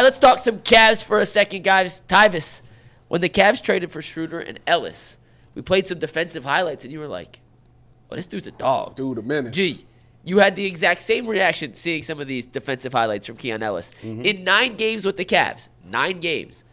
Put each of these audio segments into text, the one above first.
Let's talk some Cavs for a second, guys. Tyvis, when the Cavs traded for Schroeder and Ellis, we played some defensive highlights, and you were like, oh, this dude's a dog. Dude, a menace. Gee, you had the exact same reaction seeing some of these defensive highlights from Keon Ellis. In 9 games with the Cavs, 9 games,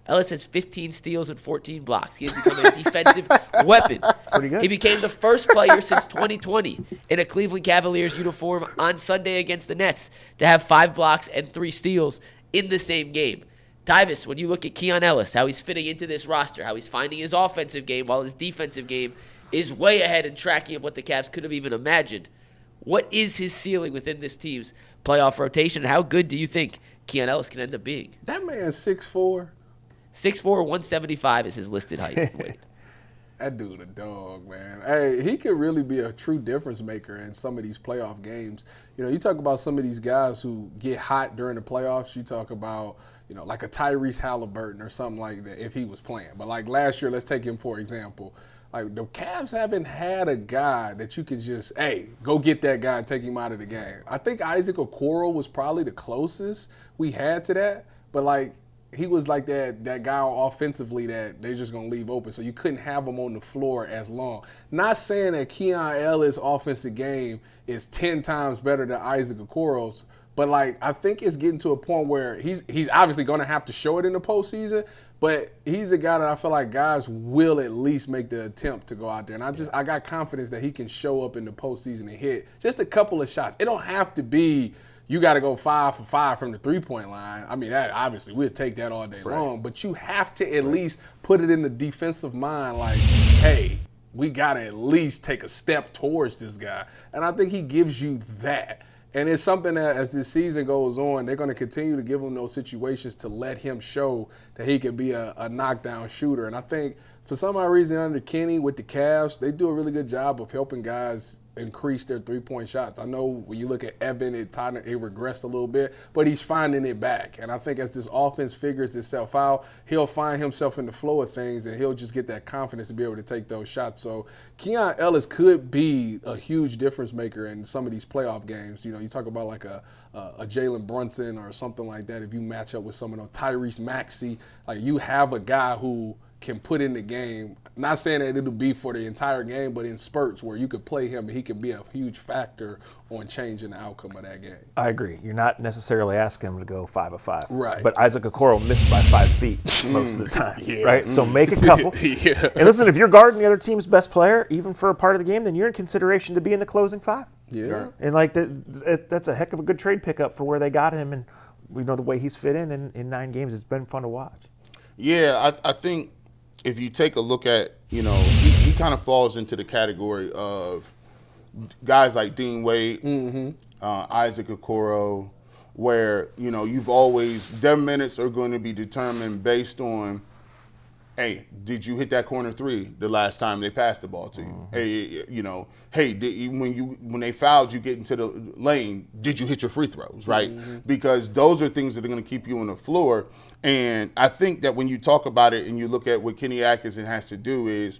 Ellis has 15 steals and 14 blocks. He has become a defensive weapon. That's pretty good. He became the first player since 2020 in a Cleveland Cavaliers uniform on Sunday against the Nets to have 5 blocks and 3 steals in the same game. Tyvis, when you look at Keon Ellis, how he's fitting into this roster, how he's finding his offensive game while his defensive game is way ahead in tracking of what the Cavs could have even imagined. What is his ceiling within this team's playoff rotation? And how good do you think Keon Ellis can end up being? That man's 6'4". 6'4", 175 is his listed height and weight. That dude a dog, man. Hey, he could really be a true difference maker in some of these playoff games. You know, you talk about some of these guys who get hot during the playoffs. You talk about, you know, like a Tyrese Halliburton or something like that if he was playing. But like last year, let's take him for example. Like the Cavs haven't had a guy that you can just, hey, go get that guy and take him out of the game. I think Isaac Okoro was probably the closest we had to that. But like, he was like that guy offensively that they're just going to leave open. So you couldn't have him on the floor as long. Not saying that Keon Ellis' offensive game is 10 times better than Isaac Okoro's, but like I think it's getting to a point where he's obviously going to have to show it in the postseason, but he's a guy that I feel like guys will at least make the attempt to go out there. And I got confidence that he can show up in the postseason and hit just a couple of shots. It don't have to be you got to go 5 for 5 from the three-point line. I mean, that obviously we'd take that all day long, but you have to at least put it in the defensive mind like, hey, we got to at least take a step towards this guy. And I think he gives you that. And it's something that as this season goes on, they're going to continue to give him those situations to let him show that he can be a knockdown shooter. And I think for some odd reason under Kenny with the Cavs, they do a really good job of helping guys increase their three-point shots. I know when you look at Evan, it regressed a little bit, but he's finding it back. And I think as this offense figures itself out, he'll find himself in the flow of things, and he'll just get that confidence to be able to take those shots. So Keon Ellis could be a huge difference maker in some of these playoff games. You know, you talk about like a Jalen Brunson or something like that. If you match up with some of those Tyrese Maxey, like you have a guy who can put in the game. Not saying that it'll be for the entire game, but in spurts where you could play him and he can be a huge factor on changing the outcome of that game. I agree. You're not necessarily asking him to go 5 of 5. Right. But Isaac Okoro missed by 5 feet most of the time, right? So make a couple. Yeah. And listen, if you're guarding the other team's best player, even for a part of the game, then you're in consideration to be in the closing 5. Yeah. And like that's a heck of a good trade pickup for where they got him, and we know the way he's fit in 9 games. It's been fun to watch. Yeah, I think if you take a look at, you know, he kind of falls into the category of guys like Dean Wade, Isaac Okoro, where, you know, you've always, their minutes are going to be determined based on, hey, did you hit that corner 3 the last time they passed the ball to you? Hey, you know, hey, when they fouled you get into the lane, did you hit your free throws, right? Because those are things that are going to keep you on the floor. And I think that when you talk about it and you look at what Kenny Atkinson has to do is,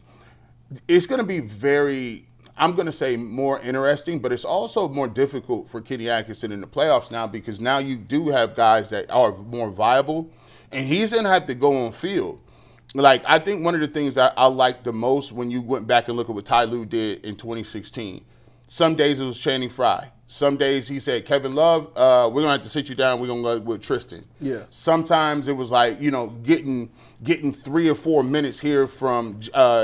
it's going to be very, I'm going to say more interesting, but it's also more difficult for Kenny Atkinson in the playoffs now because now you do have guys that are more viable, and he's going to have to go on field. Like, I think one of the things I liked the most when you went back and look at what Ty Lue did in 2016, some days it was Channing Frye. Some days he said, Kevin Love, we're going to have to sit you down. We're going to go with Tristan. Yeah. Sometimes it was like, you know, getting 3 or 4 minutes here from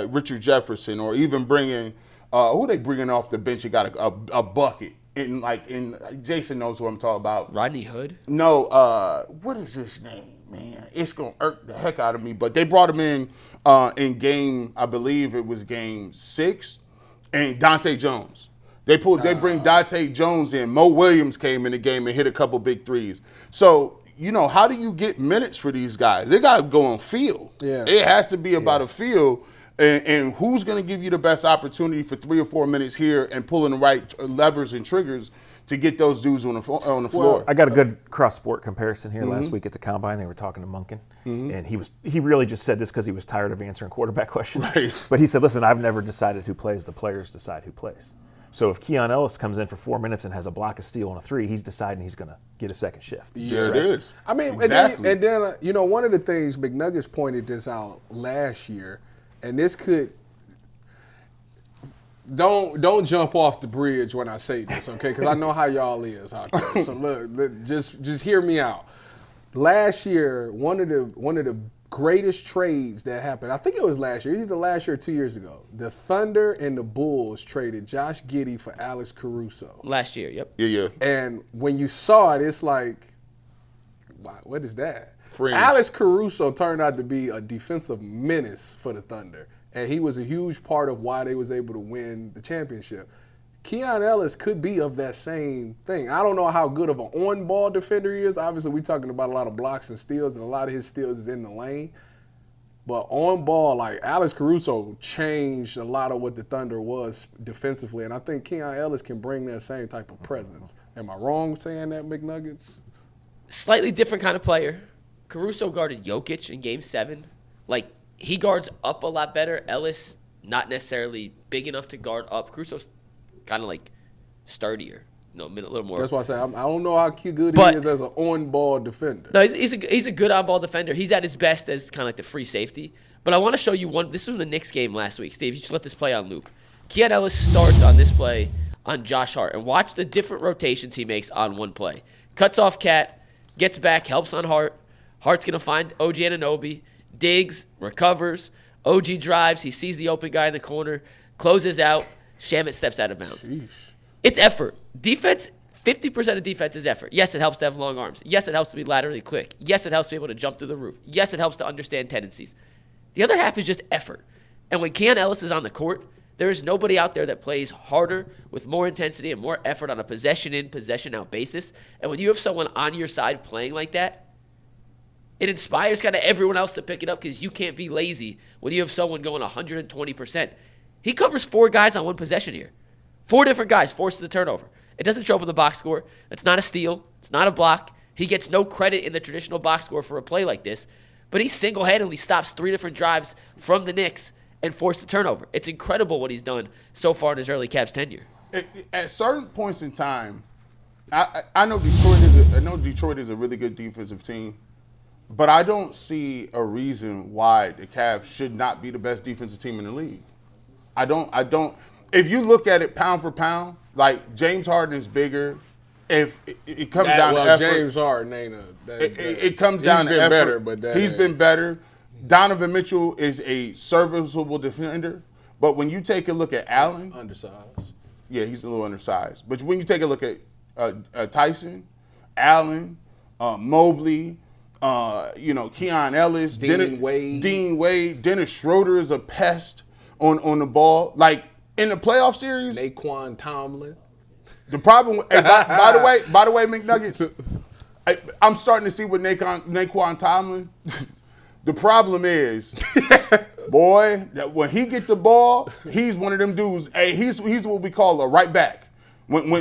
Richard Jefferson, or even bringing who they bringing off the bench. He got a bucket. In Jason knows what I'm talking about. Rodney Hood? No, what is his name, man? It's going to irk the heck out of me. But they brought him in game, I believe it was game 6, and Dante Jones. They bring Dante Jones in. Mo Williams came in the game and hit a couple big threes. So, you know, how do you get minutes for these guys? They got to go on field. Yeah. It has to be about a field. And who's going to give you the best opportunity for 3 or 4 minutes here and pulling the right levers and triggers to get those dudes on the floor? Well, I got a good cross-sport comparison here last week at the Combine. They were talking to Munkin, and he really just said this because he was tired of answering quarterback questions. Right. But he said, listen, I've never decided who plays. The players decide who plays. So if Keon Ellis comes in for 4 minutes and has a block, a steal, and a three, he's deciding he's going to get a second shift. There it is. I mean, exactly. and then you know, one of the things McNuggets pointed this out last year, and this could don't jump off the bridge when I say this, okay? Because I know how y'all is out there. So look, just hear me out. Last year, one of the greatest trades that happened, I think it was last year, either last year or 2 years ago. The Thunder and the Bulls traded Josh Giddey for Alex Caruso. Last year, yep. Yeah. And when you saw it, it's like, wow, what is that? Fringe. Alex Caruso turned out to be a defensive menace for the Thunder, and he was a huge part of why they was able to win the championship. Keon Ellis could be of that same thing. I don't know how good of an on-ball defender he is. Obviously, we're talking about a lot of blocks and steals, and a lot of his steals is in the lane. But on-ball, like, Alex Caruso changed a lot of what the Thunder was defensively, and I think Keon Ellis can bring that same type of presence. Am I wrong saying that, McNuggets? Slightly different kind of player. Caruso guarded Jokic in Game 7. Like, he guards up a lot better. Ellis, not necessarily big enough to guard up. Caruso's kind of like sturdier, a little more. That's why I say I don't know how good But- he is as an on-ball defender. No, he's a good on-ball defender. He's at his best as kind of like the free safety. But I want to show you one. This was in the Knicks game last week. Steve, you should let this play on loop. Keon Ellis starts on this play on Josh Hart. And watch the different rotations he makes on one play. Cuts off Cat, gets back, helps on Hart. Hart's going to find OG Anunoby, digs, recovers. OG drives. He sees the open guy in the corner, closes out. Shamet steps out of bounds. Sheesh. It's effort. Defense, 50% of defense is effort. Yes, it helps to have long arms. Yes, it helps to be laterally quick. Yes, it helps to be able to jump through the roof. Yes, it helps to understand tendencies. The other half is just effort. And when Keon Ellis is on the court, there is nobody out there that plays harder with more intensity and more effort on a possession in, possession out basis. And when you have someone on your side playing like that, it inspires kind of everyone else to pick it up because you can't be lazy when you have someone going 120%. He covers 4 guys on one possession here. 4 different guys, forces a turnover. It doesn't show up in the box score. It's not a steal. It's not a block. He gets no credit in the traditional box score for a play like this. But he single-handedly stops 3 different drives from the Knicks and forced a turnover. It's incredible what he's done so far in his early Cavs tenure. At certain points in time, I know Detroit is a really good defensive team, but I don't see a reason why the Cavs should not be the best defensive team in the league. I don't. If you look at it pound for pound, like James Harden is bigger. If it comes down to effort, James Harden ain't it comes down to effort. Better, but he's been better. Donovan Mitchell is a serviceable defender, but when you take a look at Allen, undersized. Yeah, he's a little undersized. But when you take a look at Tyson, Allen, Mobley, Keon Ellis, Dean Wade, Dennis Schroeder is a pest on the ball. Like in the playoff series, Naquan Tomlin. The problem, by the way, McNuggets, I'm starting to see with Naquan Tomlin. The problem is, boy, that when he get the ball, he's one of them dudes. Hey, he's what we call a right back. When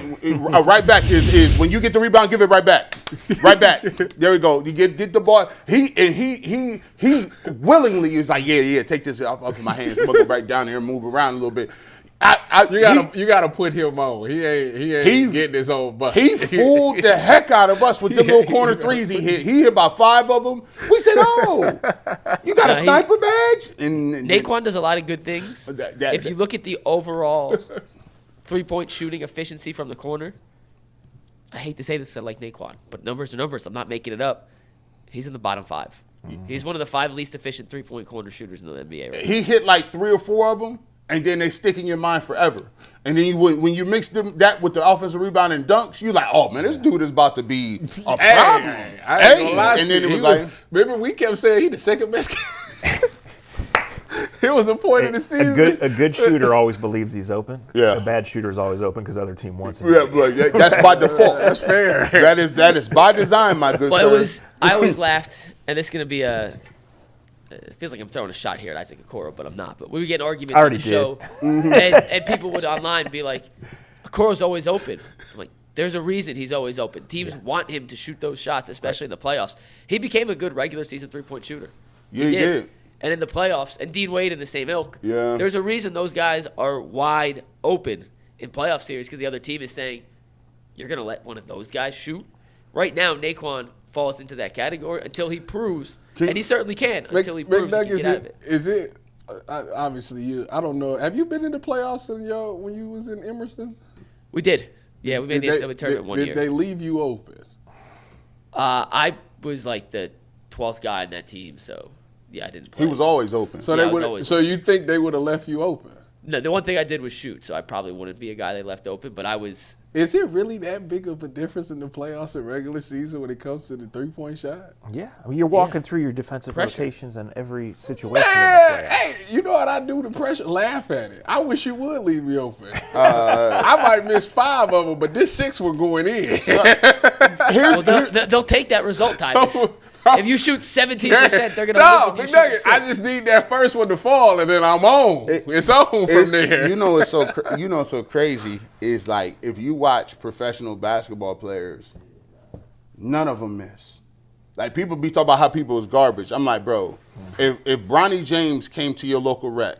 a right back is when you get the rebound, give it right back. Right back. There we go. You get the ball. He willingly is like, yeah, take this off of my hands. I'm gonna go right down there and move around a little bit. You gotta put him on. He ain't getting his own bucket. He fooled the heck out of us with the little corner threes he hit. He hit about 5 of them. We said, "Oh, you got a sniper badge?" And Naquan does a lot of good things. If you look at the overall 3-point shooting efficiency from the corner, I hate to say this, I like Naquan, but numbers are numbers. I'm not making it up. He's in the bottom 5. Mm-hmm. He's one of the 5 least efficient 3-point corner shooters in the NBA right now. He hit like 3 or 4 of them. And then they stick in your mind forever. And then when you mix that with the offensive rebound and dunks, you're like, oh, man, this dude is about to be a problem. And then it was like, remember we kept saying he the second best. It was a point of the season. A good shooter always believes he's open. Yeah. A bad shooter is always open because the other team wants him. Yeah, but that's by default. That's fair. That is by design, my good sir. I always laughed, and this is going to be it feels like I'm throwing a shot here at Isaac Okoro, but I'm not. But we would get arguments on the show, and people would online be like, Okoro's always open. I'm like, there's a reason he's always open. Teams want him to shoot those shots, especially in the playoffs. He became a good regular season 3-point shooter. Yeah, he did. And in the playoffs, and Dean Wade in the same ilk, yeah. There's a reason those guys are wide open in playoff series because the other team is saying, you're going to let one of those guys shoot? Right now, Naquan falls into that category until he proves, and he certainly can, until he proves he can get out of it. Is it obviously I don't know. Have you been in the playoffs when you was in Emerson? We did. Yeah, we made the NCAA tournament one year. Did they leave you open? I was like the 12th guy in that team, so yeah, I didn't play. He was always open. So yeah, you think they would have left you open? No, the one thing I did was shoot, so I probably wouldn't be a guy they left open, but I was. Is it really that big of a difference in the playoffs and regular season when it comes to the three-point shot? Yeah. I mean, you're walking through your defensive rotations in every situation. Hey, you know what I do to pressure? Laugh at it. I wish you would leave me open. I might miss 5 of them, but this 6 were going in. They'll take that result, Tyvis. If you shoot 17%, they're going to win. No, I just need that first one to fall, and then I'm on. It's on from there. You know what's so crazy is like if you watch professional basketball players, none of them miss. Like people be talking about how people is garbage. I'm like, bro, if Bronny James came to your local rec,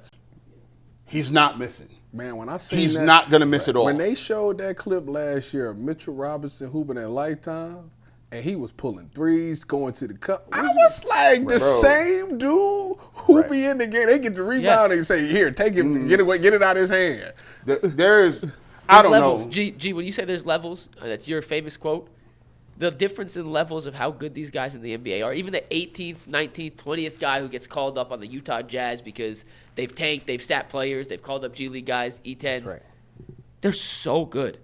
he's not missing. Man, when I seen he's not gonna miss it all. When they showed that clip last year of Mitchell Robinson hooping at Lifetime, and he was pulling threes, going to the cup. I was like, the same dude who be in the game. They get the rebound and say, here, take it, get it out of his hand. There's I don't levels. know. G, when you say there's levels, that's your famous quote. The difference in levels of how good these guys in the NBA are, even the 18th, 19th, 20th guy who gets called up on the Utah Jazz because they've tanked, they've sat players, they've called up G League guys, E10s. That's right. They're so good.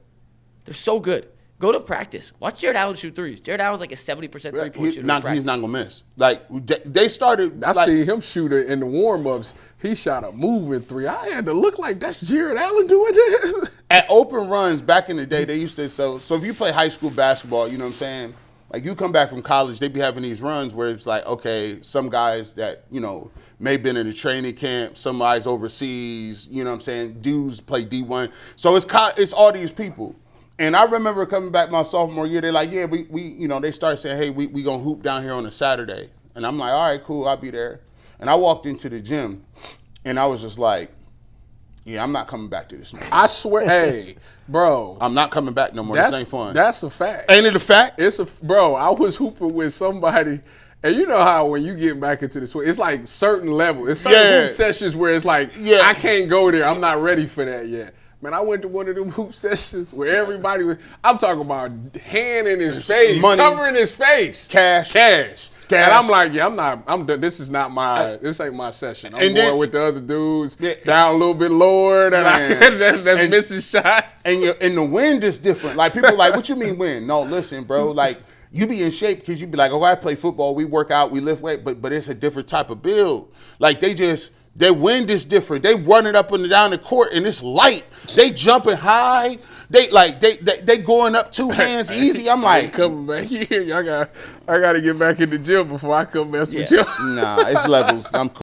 They're so good. Go to practice. Watch Jared Allen shoot threes. Jared Allen's like a 70% three-point shooter. He's not going to miss. Like, they started. I see him shoot it in the warm-ups. He shot a moving 3. I had to look like that's Jared Allen doing that. At open runs back in the day, they used to. So if you play high school basketball, you know what I'm saying? Like, you come back from college, they be having these runs where it's like, okay, some guys that, may have been in a training camp, some guys overseas, you know what I'm saying? Dudes play D1. So it's all these people. And I remember coming back my sophomore year, they're like, yeah, we they started saying, hey, we going to hoop down here on a Saturday. And I'm like, all right, cool, I'll be there. And I walked into the gym, and I was just like, yeah, I'm not coming back to this no more. I swear, hey, bro. I'm not coming back no more. This ain't fun. That's a fact. Ain't it a fact? Bro, I was hooping with somebody, and you know how when you get back into the swing, it's like certain levels. It's certain hoop sessions where it's like, I can't go there. I'm not ready for that yet. Man, I went to one of them hoop sessions where everybody was, I'm talking about hand in his face, money, covering his face. Cash. And I'm like, I'm done. This ain't my session. I'm going with the other dudes down a little bit lower that's missing shots. And the wind is different. Like, people like, what you mean wind? No, listen, bro. Like, you be in shape because you be like, oh, I play football, we work out, we lift weight, but it's a different type of build. Like, their wind is different. They running up and down the court and it's light. They jumping high. They going up 2 hands easy. I'm like, coming back here. I got to get back in the gym before I come mess with you. Nah, it's levels. I'm cool.